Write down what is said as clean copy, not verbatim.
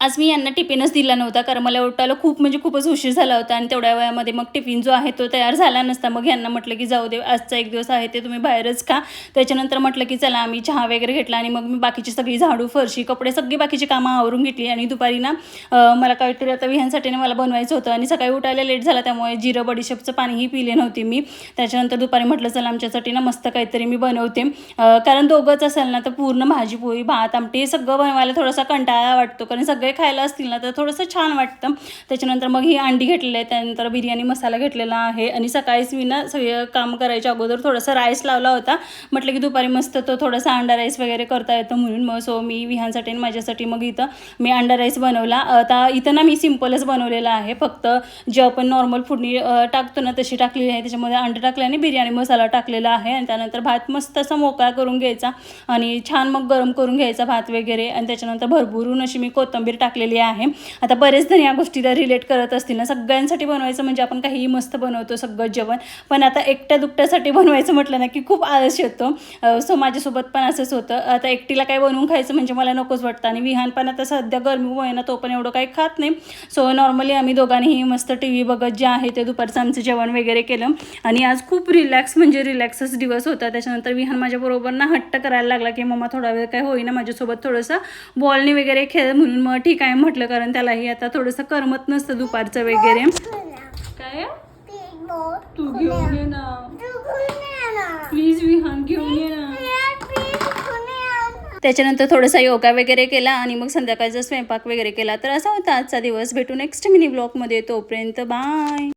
आज मी यांना टिफिनच दिला नव्हता, कारण मला उठायला खूप म्हणजे खूपच उशीर झाला होता आणि तेवढ्या वेळामध्ये मग टिफिन जो आहे तो तयार झाला नसता. मग यांना म्हटलं की जाऊ दे, आजचा एक दिवस आहे ते तुम्ही बाहेरच खा. त्याच्यानंतर म्हटलं की चला, आम्ही चहा वगैरे घेतला आणि मग मी बाकीची सगळी झाडू, फरशी, कपडे सगळी बाकीची कामं आवरून घेतली. आणि दुपारी ना मला काहीतरी आता विहांसाठी मला बनवायचं होतं आणि सकाळी उठायला लेट झाला, त्यामुळे जिरं बडीशेपचं पाणीही पिले नव्हते मी. त्याच्यानंतर दुपारी म्हटलं चला आमच्यासाठी ना मस्त काहीतरी मी बनवते, कारण दोघंच असेल ना तर पूर्ण भाजी पोळी भात आमटी हे सगळं बनवायला थोडासा कंटाळा वाटतो, कारण सगळे खायला असतील ना तर थोडंसं छान वाटतं. त्याच्यानंतर मग ही अंडी घेतलेली आहे, त्यानंतर बिर्याणी मसाला घेतलेला आहे आणि सकाळीच मी ना सगळं काम करायच्या अगोदर थोडासा राईस लावला होता. म्हटलं की दुपारी मस्त तो थोडासा अंडा राईस वगैरे करता येतं म्हणून. मग सो मी विहांसाठी आणि माझ्यासाठी मग इथं मी अंडा राईस बनवला. आता इथं ना मी सिम्पलच बनवलेला आहे, फक्त जे आपण नॉर्मल फोडणी टाकतो ना तशी टाकलेली आहे. त्याच्यामध्ये अंडे टाकले आणि बिर्याणी मसाला टाकलेला आहे आणि त्यानंतर भात मस्त असा मोकळा करून घ्यायचा आणि छान मग गरम करून घ्यायचा भात वगैरे. आणि त्याच्यानंतर भरभरून अशी मी कोथिंबीर टाकलेली आहे. आता बरेच जण या गोष्टीला रिलेट करत असतील ना, सगळ्यांसाठी बनवायचं म्हणजे आपण काहीही मस्त बनवतो सगळं जेवण, पण आता एकट्या दुकट्यासाठी बनवायचं म्हटलं ना की खूप आळस येतो. सो माझ्यासोबत पण असंच होतं. आता एकटीला काय बनवून खायचं म्हणजे मला नकोच वाटतं आणि विहान पण आता सध्या गरमीमुळे ना तो पण एवढं काही खात नाही. सो नॉर्मली आम्ही दोघांनीही मस्त टी व्ही बघत जे आहे ते दुपारचं आमचं जेवण वगैरे केलं. आणि आज खूप रिलॅक्स म्हणजे रिलॅक्सच दिवस होता. त्याच्यानंतर विहान माझ्याबरोबर ना हट्ट करायला लागला की मम्मा थोडा वेळ काय होईना माझ्यासोबत थोडंसं बॉलने वगैरे खेळ, म्हणून मग ठीक आहे म्हटलं, कारण त्यालाही आता थोडंसं करमत नसतं दुपारचं वगैरे. काय तू घेऊन ये ना प्लीज, विहान घेऊन ये ना. त्याच्यानंतर थोडासा योगा वगैरे केला आणि मग संध्याकाळचा स्वयंपाक वगैरे केला. तर असा होता आजचा दिवस. भेटू नेक्स्ट मिनी ब्लॉगमध्ये, तोपर्यंत बाय.